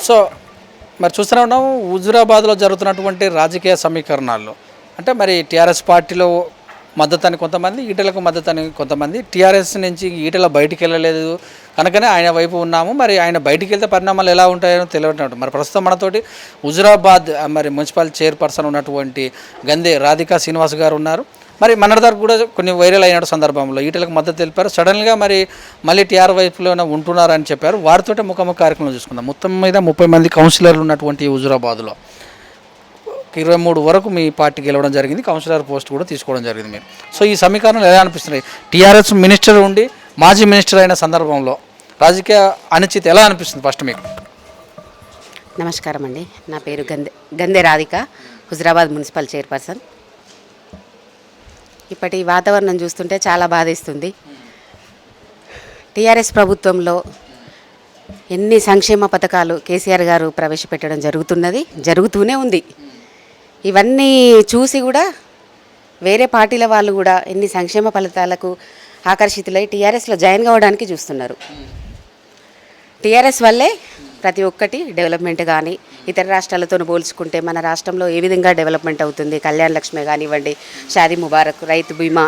So మరి చూస్తూనే ఉన్నాం హుజురాబాద్లో జరుగుతున్నటువంటి రాజకీయ సమీకరణాలు. అంటే మరి టీఆర్ఎస్ పార్టీలో మద్దతు కొంతమంది, ఈటలకు మద్దతు కొంతమంది, టీఆర్ఎస్ నుంచి ఈటల బయటికి వెళ్ళలేదు కనుకనే ఆయన వైపు ఉన్నాము. మరి ఆయన బయటికి వెళ్తే పరిణామాలు ఎలా ఉంటాయో తెలియనట్టు. మరి ప్రస్తుతం మనతోటి హుజురాబాద్ మరి మున్సిపల్ చైర్పర్సన్ ఉన్నటువంటి గందే రాధికా శ్రీనివాస్ గారు ఉన్నారు. మరి మనదారు కూడా కొన్ని వైరల్ అయిన సందర్భంలో ఈటలకు మద్దతు తెలిపారు. సడన్గా మరి మళ్ళీ టీఆర్ వైపులోనే ఉంటున్నారని చెప్పారు. వారితో ముఖాముఖి కార్యక్రమం చూసుకుందాం. మొత్తం మీద 30 మంది కౌన్సిలర్లు ఉన్నటువంటి హుజురాబాద్లో 23 వరకు మీ పార్టీ గెలవడం జరిగింది. కౌన్సిలర్ పోస్ట్ కూడా తీసుకోవడం జరిగింది మీరు. సో ఈ సమీకరణలు ఎలా అనిపిస్తున్నాయి? టీఆర్ఎస్ మినిస్టర్ ఉండి మాజీ మినిస్టర్ అయిన సందర్భంలో రాజకీయ అనిశ్చితి ఎలా అనిపిస్తుంది ఫస్ట్ మీకు? నమస్కారం అండి. నా పేరు గందే రాధిక, హుజురాబాద్ మున్సిపల్ చైర్పర్సన్. ఇప్పటి వాతావరణం చూస్తుంటే చాలా బాధేస్తుంది. టీఆర్ఎస్ ప్రభుత్వంలో ఎన్ని సంక్షేమ పథకాలు కేసీఆర్ గారు ప్రవేశపెట్టడం జరుగుతూనే ఉంది. ఇవన్నీ చూసి కూడా వేరే పార్టీల వాళ్ళు కూడా ఎన్ని సంక్షేమ ఫలితాలకు ఆకర్షితులై టీఆర్ఎస్లో జాయిన్ కావడానికి చూస్తున్నారు. టీఆర్ఎస్ వల్లే ప్రతి ఒక్కటి డెవలప్మెంట్ కానీ ఇతర రాష్ట్రాలతో పోల్చుకుంటే మన రాష్ట్రంలో ఏ విధంగా డెవలప్మెంట్ అవుతుంది, కళ్యాణ లక్ష్మి కానివ్వండి, షాదీ ముబారక్, రైతు బీమా,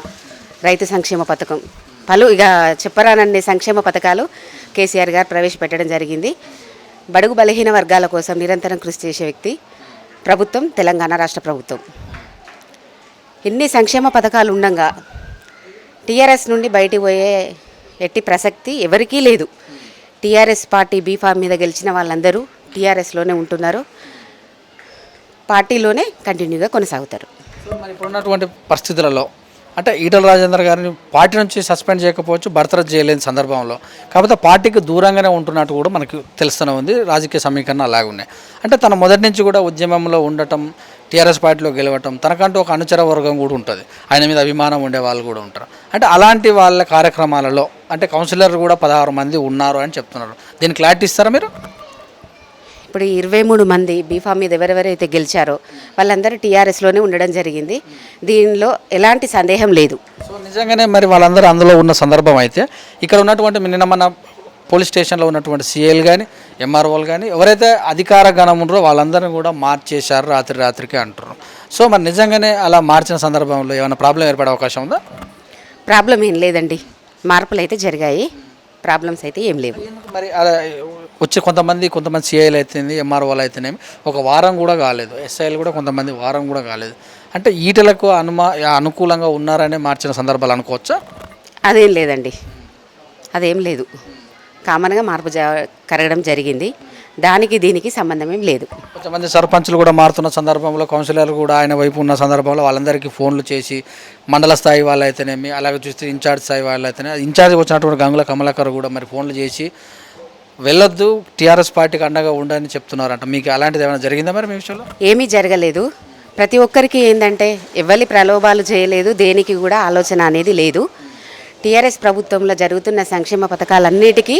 రైతు సంక్షేమ పథకం, ఇక చెప్పరానన్ని సంక్షేమ పథకాలు కేసీఆర్ గారు ప్రవేశపెట్టడం జరిగింది. బడుగు బలహీన వర్గాల కోసం నిరంతరం కృషి చేసే వ్యక్తి ప్రభుత్వం, తెలంగాణ రాష్ట్ర ప్రభుత్వం. ఎన్ని సంక్షేమ పథకాలు ఉండగా టీఆర్ఎస్ నుండి బయటికి పోయే ఎట్టి ప్రసక్తి ఎవరికీ లేదు. టీఆర్ఎస్ పార్టీ బీఫామ్ మీద గెలిచిన వాళ్ళందరూ టీఆర్ఎస్లోనే ఉంటున్నారు, పార్టీలోనే కంటిన్యూగా కొనసాగుతారు. సో మరి ఇప్పుడున్నటువంటి పరిస్థితులలో అంటే ఈటల రాజేందర్ గారిని పార్టీ నుంచి సస్పెండ్ చేయకపోవచ్చు, బర్తరఫ్ చేయలేని సందర్భంలో కాకపోతే పార్టీకి దూరంగానే ఉంటున్నట్టు కూడా మనకు తెలుస్తూనే ఉంది. రాజకీయ సమీకరణ అలాగే ఉన్నాయి. అంటే తన మొదటి నుంచి కూడా ఉద్యమంలో ఉండటం, టీఆర్ఎస్ పార్టీలో గెలవటం, తనకంటూ ఒక అనుచర వర్గం కూడా ఉంటుంది, ఆయన మీద అభిమానం ఉండే వాళ్ళు కూడా ఉంటారు. అంటే అలాంటి వాళ్ళ కార్యక్రమాలలో అంటే కౌన్సిలర్ కూడా 16 మంది ఉన్నారు అని చెప్తున్నారు. దీన్ని క్లారిటీ ఇస్తారా మీరు? ఇప్పుడు 23 మంది బీఫామ్ మీద ఎవరెవరైతే గెలిచారో వాళ్ళందరూ టీఆర్ఎస్లోనే ఉండడం జరిగింది. దీనిలో ఎలాంటి సందేహం లేదు. సో నిజంగానే మరి వాళ్ళందరూ అందులో ఉన్న సందర్భం అయితే ఇక్కడ ఉన్నటువంటి నిన్న మన పోలీస్ స్టేషన్లో ఉన్నటువంటి సీఏలు కానీ ఎంఆర్ఓలు కానీ ఎవరైతే అధికార గణం ఉన్నారో వాళ్ళందరినీ కూడా మార్చేశారు రాత్రికి అంటున్నారు. సో మరి నిజంగానే అలా మార్చిన సందర్భంలో ఏమైనా ప్రాబ్లం ఏర్పడే అవకాశం ఉందా? ప్రాబ్లం ఏం లేదండి, మార్పులు అయితే జరిగాయి, ప్రాబ్లమ్స్ అయితే ఏం లేవు. మరి అలా వచ్చి కొంతమంది సీఐలు అయితేంది, ఎంఆర్ఓలు అయితేనేమి ఒక వారం కూడా కాలేదు, ఎస్ఐలు కూడా కొంతమంది వారం కూడా కాలేదు. అంటే ఈటలకు అనుకూలంగా ఉన్నారనే మార్చిన సందర్భాలు అనుకోవచ్చా? అదేం లేదండి, అదేం లేదు. కామన్గా మార్పు కరగడం జరిగింది, దానికి దీనికి సంబంధం ఏం లేదు. కొంతమంది సర్పంచులు కూడా మారుతున్న సందర్భంలో కౌన్సిలర్లు కూడా ఆయన వైపు ఉన్న సందర్భంలో వాళ్ళందరికీ ఫోన్లు చేసి మండల స్థాయి వాళ్ళు అయితేనేమి, అలాగే చూస్తే ఇన్ఛార్జ్ స్థాయి వాళ్ళు అయితేనే ఇన్ఛార్జ్ వచ్చినటువంటి గంగుల కమలాకర్ కూడా మరి ఫోన్లు చేసి వెళ్ళొద్దు, టీఆర్ఎస్ పార్టీకి అండగా ఉండని చెప్తున్నారంట. మీకు అలాంటిది ఏమైనా జరిగిందా మరి మీ విషయంలో? ఏమీ జరగలేదు. ప్రతి ఒక్కరికి ఏంటంటే ఎవరి ప్రలోభాలు చేయలేదు, దేనికి కూడా ఆలోచన అనేది లేదు. టీఆర్ఎస్ ప్రభుత్వంలో జరుగుతున్న సంక్షేమ పథకాలన్నిటికీ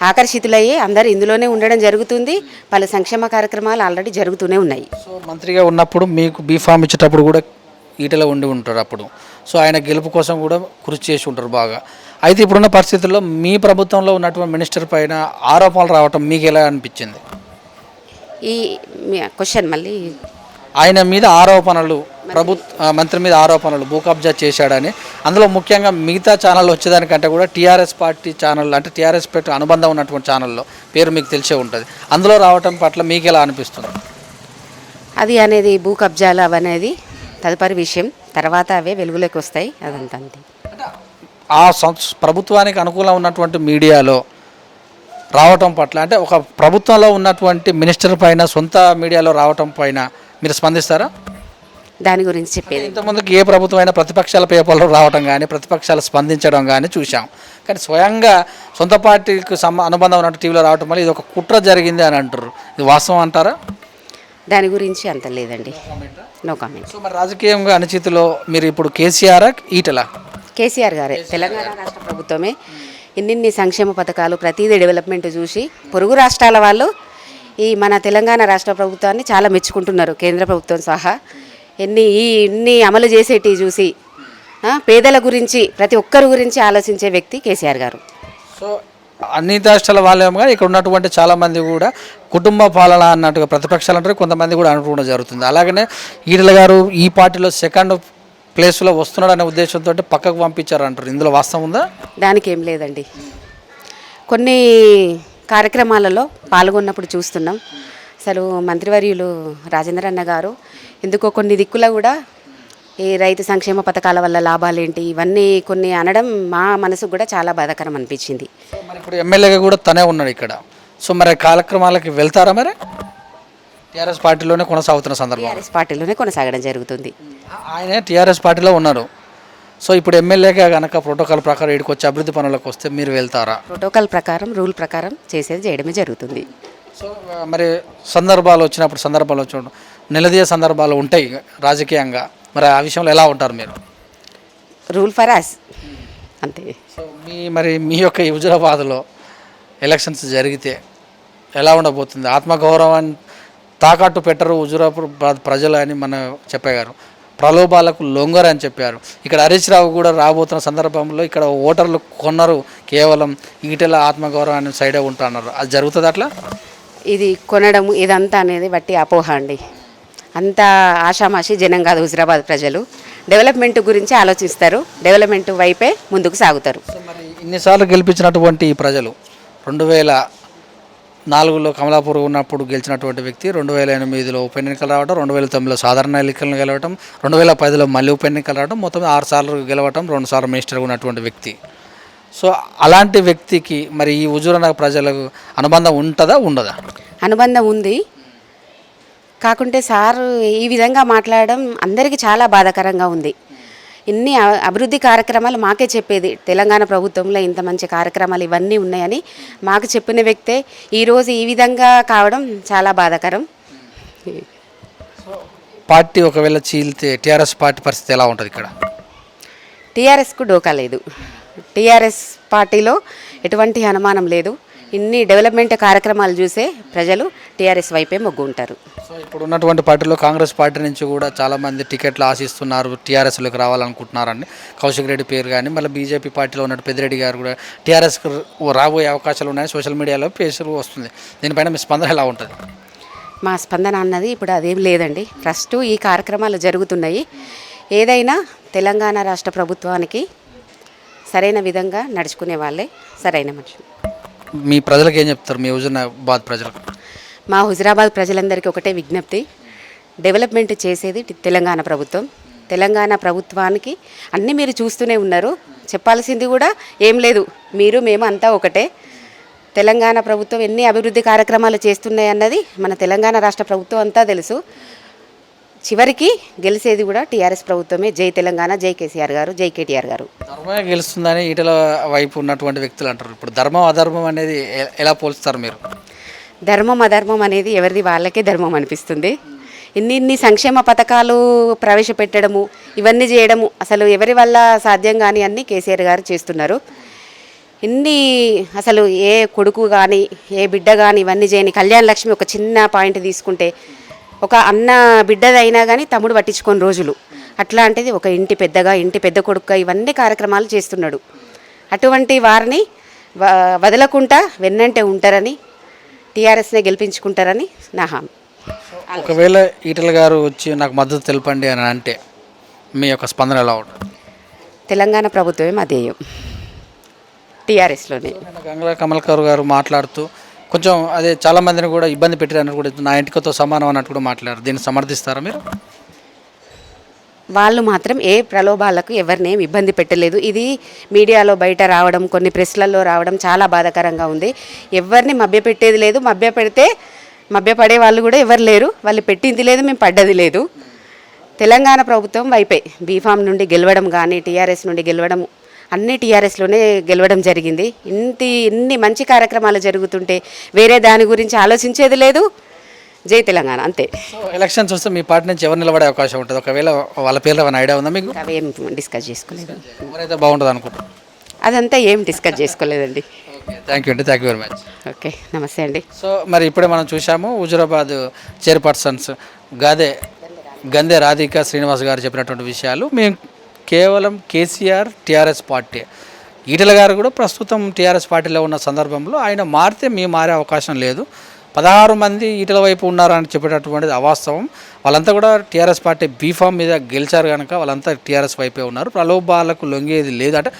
ఆకర్షితులయ్యి అందరూ ఇందులోనే ఉండడం జరుగుతుంది. పలు సంక్షేమ కార్యక్రమాలు ఆల్రెడీ జరుగుతూనే ఉన్నాయి. సో మంత్రిగా ఉన్నప్పుడు మీకు బీఫామ్ ఇచ్చేటప్పుడు కూడా ఈటలో ఉండి ఉంటారు అప్పుడు. సో ఆయన గెలుపు కోసం కూడా కృషి చేసి ఉంటారు బాగా. అయితే ఇప్పుడున్న పరిస్థితుల్లో మీ ప్రభుత్వంలో ఉన్నటువంటి మినిస్టర్ పైన ఆరోపణలు రావటం మీకు ఎలా అనిపించింది? ఈ క్వశ్చన్ మళ్ళీ ఆయన మీద ఆరోపణలు, మంత్రి మీద ఆరోపణలు భూ కబ్జా చేశాడని, అందులో ముఖ్యంగా మిగతా ఛానల్ వచ్చేదానికంటే కూడా టీఆర్ఎస్ పార్టీ ఛానల్ అంటే టీఆర్ఎస్ పెట్టి అనుబంధం ఉన్నటువంటి ఛానల్లో పేరు మీకు తెలిసే ఉంటుంది, అందులో రావటం పట్ల మీకు ఎలా అనిపిస్తుంది? అది అనేది భూ కబ్జాలు అవనేది తదుపరి విషయం, తర్వాత అవే వెలుగులోకి వస్తాయి, అదంతా అంతే. ఆ ప్రభుత్వానికి అనుకూలంగా ఉన్నటువంటి మీడియాలో రావటం పట్ల అంటే ఒక ప్రభుత్వంలో ఉన్నటువంటి మినిస్టర్ పైన సొంత మీడియాలో రావటం పైన మీరు స్పందిస్తారా? దాని గురించి చెప్పేది ఇంతకుముందుకు ఏ ప్రభుత్వం అయినా ప్రతిపక్షాల పేపర్లో రావడం కానీ ప్రతిపక్షాలు స్పందించడం కానీ చూసాం, కానీ స్వయంగా సొంత పార్టీకి అనుబంధం ఉన్నట్టు టీవీలో రావటం వల్ల ఇది ఒక కుట్ర జరిగింది అని అంటారు, ఇది వాస్తవం అంటారా? దాని గురించి అంత లేదండి, నో కామెంట్. సో మరి రాజకీయంగా అనిశ్చితిలో మీరు ఇప్పుడు కేసీఆర్ గారే, తెలంగాణ రాష్ట్ర ప్రభుత్వమే ఇన్ని సంక్షేమ పథకాలు ప్రతిదీ డెవలప్మెంట్ చూసి పొరుగు రాష్ట్రాల వాళ్ళు ఈ మన తెలంగాణ రాష్ట్ర ప్రభుత్వాన్ని చాలా మెచ్చుకుంటున్నారు. కేంద్ర ప్రభుత్వం సహా ఇన్ని అమలు చేసేటి చూసి పేదల గురించి ప్రతి ఒక్కరి గురించి ఆలోచించే వ్యక్తి కేసీఆర్ గారు. సో అన్ని రాష్ట్రాల వాళ్ళేమో కానీ ఇక్కడ ఉన్నటువంటి చాలామంది కూడా కుటుంబ పాలన అన్నట్టుగా ప్రతిపక్షాలు అంటారు, కొంతమంది కూడా అనుకోవడం జరుగుతుంది. అలాగనే ఈటల గారు ఈ పార్టీలో సెకండ్ ప్లేస్లో వస్తున్నాడు అనే ఉద్దేశంతో పక్కకు పంపించారు అంటారు. ఇందులో వాస్తవం ఉందా? దానికి ఏం లేదండి. కొన్ని కార్యక్రమాలలో పాల్గొన్నప్పుడు చూస్తున్నాం. అసలు మంత్రివర్యులు రాజేంద్ర అన్న గారు ఎందుకో కొన్ని దిక్కుల కూడా ఈ రైతు సంక్షేమ పథకాల వల్ల లాభాలేంటి ఇవన్నీ కొన్ని అనడం మా మనసుకు కూడా చాలా బాధాకరం అనిపించింది. మరి ఇప్పుడు ఎమ్మెల్యేగా కూడా తనే ఉన్నాడు ఇక్కడ. సో మరి కార్యక్రమాలకి వెళ్తారా? మరి టీఆర్ఎస్ పార్టీలోనే కొనసాగుతున్న సందర్భం, టీఆర్ఎస్ పార్టీలోనే కొనసాగడం జరుగుతుంది. ఆయన టీఆర్ఎస్ పార్టీలో ఉన్నారు. సో ఇప్పుడు ఎమ్మెల్యేగా కనుక ప్రోటోకాల్ ప్రకారం ఇక్కడికి వచ్చి అభివృద్ధి పనులకు వస్తే మీరు వెళ్తారా? ప్రోటోకాల్ ప్రకారం రూల్ ప్రకారం చేయడమే జరుగుతుంది. సో మరి సందర్భాలు వచ్చినప్పుడు నిలదీయ సందర్భాలు ఉంటాయి రాజకీయంగా. మరి ఆ విషయంలో ఎలా ఉంటారు మీరు? రూల్ ఫర్ అస్ అంతే. సో మీ యొక్క హుజురాబాద్లో ఎలక్షన్స్ జరిగితే ఎలా ఉండబోతుంది? ఆత్మగౌరవాన్ని తాకట్టు పెట్టరు హుజురాబాద్ ప్రజలు అని మన చెప్పారు, ప్రలోభాలకు లొంగరు అని చెప్పారు. ఇక్కడ హరీష్ రావు కూడా రాబోతున్న సందర్భంలో ఇక్కడ ఓటర్లు కొన్నారు, కేవలం ఈటెల ఆత్మగౌరవాన్ని సైడే ఉంటున్నారు. అది జరుగుతుంది అట్లా? ఇది కొనడం ఇదంతా అనేది బట్టి అపోహ అండి. అంత ఆషామాషి జనం కాదు హుజురాబాద్ ప్రజలు. డెవలప్మెంట్ గురించి ఆలోచిస్తారు, డెవలప్మెంట్ వైపే ముందుకు సాగుతారు. సో మరి ఇన్నిసార్లు గెలిపించినటువంటి ఈ ప్రజలు 2004లో కమలాపూర్ ఉన్నప్పుడు గెలిచినటువంటి వ్యక్తి 2008లో ఉప ఎన్నికలు రావడం, 2009లో సాధారణ ఎన్నికలను గెలవటం, 2010లో మళ్ళీ ఉప ఎన్నికలు రావడం, మొత్తం 6 సార్లు గెలవటం, 2 సార్లు మినిస్టర్గా ఉన్నటువంటి వ్యక్తి. సో అలాంటి వ్యక్తికి మరి ఈ హుజూరాబాద్ ప్రజలకు అనుబంధం ఉంటుందా ఉండదా? అనుబంధం ఉంది. కాకుంటే సార్ ఈ విధంగా మాట్లాడడం అందరికీ చాలా బాధాకరంగా ఉంది. ఇన్ని అభివృద్ధి కార్యక్రమాలు మాకే చెప్పేది, తెలంగాణ ప్రభుత్వంలో ఇంత మంచి కార్యక్రమాలు ఇవన్నీ ఉన్నాయని మాకు చెప్పిన వ్యక్తే ఈరోజు ఈ విధంగా కావడం చాలా బాధాకరం. పార్టీ ఒకవేళ చీలితే టీఆర్ఎస్ పార్టీ పరిస్థితి ఎలా ఉంటుంది ఇక్కడ? టీఆర్ఎస్కు డోకా లేదు. టీఆర్ఎస్ పార్టీలో ఎటువంటి అనుమానం లేదు. ఇన్ని డెవలప్మెంట్ కార్యక్రమాలు చూసే ప్రజలు టీఆర్ఎస్ వైపే మొగ్గు ఉంటారు. సో ఇప్పుడు ఉన్నటువంటి పార్టీలో కాంగ్రెస్ పార్టీ నుంచి కూడా చాలామంది టికెట్లు ఆశిస్తున్నారు, టీఆర్ఎస్లోకి రావాలనుకుంటున్నారని. కౌశిక్ రెడ్డి పేరు కానీ మళ్ళీ బీజేపీ పార్టీలో ఉన్నట్టు పెద్దిరెడ్డి గారు కూడా టీఆర్ఎస్కి రాబోయే అవకాశాలు ఉన్నాయని సోషల్ మీడియాలో పేరు వస్తుంది. దీనిపైన మీ స్పందన ఎలా ఉంటుంది? మా స్పందన అన్నది ఇప్పుడు అదేం లేదండి. ఫస్ట్ ఈ కార్యక్రమాలు జరుగుతున్నాయి. ఏదైనా తెలంగాణ రాష్ట్ర ప్రభుత్వానికి సరైన విధంగా నడుచుకునే వాళ్ళే సరైన మనుషులు. మీ ప్రజలకు ఏం చెప్తారు? మీ హుజూరాబాద్ ప్రజలకు? మా హుజూరాబాద్ ప్రజలందరికీ ఒకటే విజ్ఞప్తి, డెవలప్మెంట్ చేసేది తెలంగాణ ప్రభుత్వం. తెలంగాణ ప్రభుత్వానికి అన్నీ మీరు చూస్తూనే ఉన్నారు, చెప్పాల్సింది కూడా ఏం లేదు. మీరు మేము అంతా ఒకటే. తెలంగాణ ప్రభుత్వం ఎన్ని అభివృద్ధి కార్యక్రమాలు చేస్తున్నాయి అన్నది మన తెలంగాణ రాష్ట్ర ప్రభుత్వం అంతా తెలుసు. చివరికి గెలిచేది కూడా టీఆర్ఎస్ ప్రభుత్వమే. జై తెలంగాణ, జై కేసీఆర్ గారు, జై కేటీఆర్ గారు. ధర్మమే గెలుస్తుందని ఈటల వైపు ఉన్నటువంటి వ్యక్తులు అంటారు. ఇప్పుడు ధర్మం అధర్మం అనేది ఎలా పోల్స్తారు మీరు? ధర్మం అధర్మం అనేది ఎవరిది వాళ్ళకే ధర్మం అనిపిస్తుంది. ఇన్ని సంక్షేమ పథకాలు ప్రవేశపెట్టడము, ఇవన్నీ చేయడము అసలు ఎవరి వల్ల సాధ్యం కానీ అన్నీ కేసీఆర్ గారు చేస్తున్నారు. అసలు ఏ కొడుకు కానీ ఏ బిడ్డ కానీ ఇవన్నీ చేయని కళ్యాణ లక్ష్మి ఒక చిన్న పాయింట్ తీసుకుంటే, ఒక అన్న బిడ్డదైనా కానీ తమ్ముడు పట్టించుకొని రోజులు, అట్లాంటిది ఒక ఇంటి పెద్దగా ఇంటి పెద్ద కొడుకుగా ఇవన్నీ కార్యక్రమాలు చేస్తున్నాడు. అటువంటి వారిని వదలకుండా వెన్నంటే ఉంటారని, టీఆర్ఎస్నే గెలిపించుకుంటారని నా హామీ. ఒకవేళ ఈటల గారు వచ్చి నాకు మద్దతు తెలపండి అని అంటే మీ యొక్క స్పందన ఎలా ఉంటుంది? తెలంగాణ ప్రభుత్వమే మా ధ్యేయం, టీఆర్ఎస్లోనే. గంగుల కమలాకర్ గారు మాట్లాడుతూ కొంచెం అదే చాలామందిని కూడా ఇబ్బంది పెట్టారన్నట్టు కూడా, నా ఇంటికతో సమానం అన్నట్టు కూడా మాట్లాడారు. దీన్ని సమర్థిస్తారా మీరు? వాళ్ళు మాత్రం ఏ ప్రలోభాలకు ఎవరినేం ఇబ్బంది పెట్టలేదు. ఇది మీడియాలో బయట రావడం, కొన్ని ప్రెస్లలో రావడం చాలా బాధాకరంగా ఉంది. ఎవరిని మభ్యపెట్టేది లేదు. మభ్యపడే వాళ్ళు కూడా ఎవరు లేరు. వాళ్ళు పెట్టింది లేదు, మేము పడ్డది లేదు. తెలంగాణ ప్రభుత్వం వైపే బీఫామ్ నుండి గెలవడం కానీ టీఆర్ఎస్ నుండి గెలవడం అన్నీ టీఆర్ఎస్లోనే గెలవడం జరిగింది. ఇన్ని మంచి కార్యక్రమాలు జరుగుతుంటే వేరే దాని గురించి ఆలోచించేది లేదు. జై తెలంగాణ అంతే. సో ఎలక్షన్స్ వస్తే మీ పార్టీ నుంచి ఎవరు నిలబడే అవకాశం ఉంటుంది? ఒకవేళ వాళ్ళ పేర్లు ఏమైనా ఐడియా ఉందా మీకు? అవేం డిస్కస్ చేసుకోలేదు. ఎవరైతే బాగుంటుంది అనుకుంటారు? అదంతా ఏం డిస్కస్ చేసుకోలేదండి. థ్యాంక్ యూ అండి, thank you very much. Okay, నమస్తే అండి. సో మరి ఇప్పుడే మనం చూసాము హుజూరాబాద్ చైర్పర్సన్స్ గంధే రాధిక శ్రీనివాస్ గారు చెప్పినటువంటి విషయాలు. మేము కేవలం కేసీఆర్ టీఆర్ఎస్ పార్టీ ఈటెల గారు కూడా ప్రస్తుతం టీఆర్ఎస్ పార్టీలో ఉన్న సందర్భంలో ఆయన మారితే మీ మారే అవకాశం లేదు, 16 మంది ఈటల వైపు ఉన్నారని చెప్పేటటువంటిది అవాస్తవం. వాళ్ళంతా కూడా టీఆర్ఎస్ పార్టీ బీఫామ్ మీద గెలిచారు కనుక వాళ్ళంతా టీఆర్ఎస్ వైపే ఉన్నారు, ప్రలోభాలకు లొంగేది లేదు, అంటే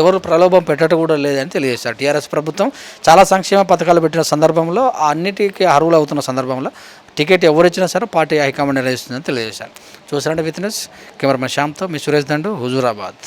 ఎవరు ప్రలోభం పెట్టడం కూడా లేదని తెలియజేశారు. టీఆర్ఎస్ ప్రభుత్వం చాలా సంక్షేమ పథకాలు పెట్టిన సందర్భంలో అన్నిటికీ అర్హులు అవుతున్న సందర్భంలో టికెట్ ఎవరు ఇచ్చినా సరే పార్టీ హైకమాండ్ నిర్ణయిస్తుందని తెలియజేశారు. చూసారంటే with news cameraman శ్యామ్తో me Suresh Dandu, Huzurabad.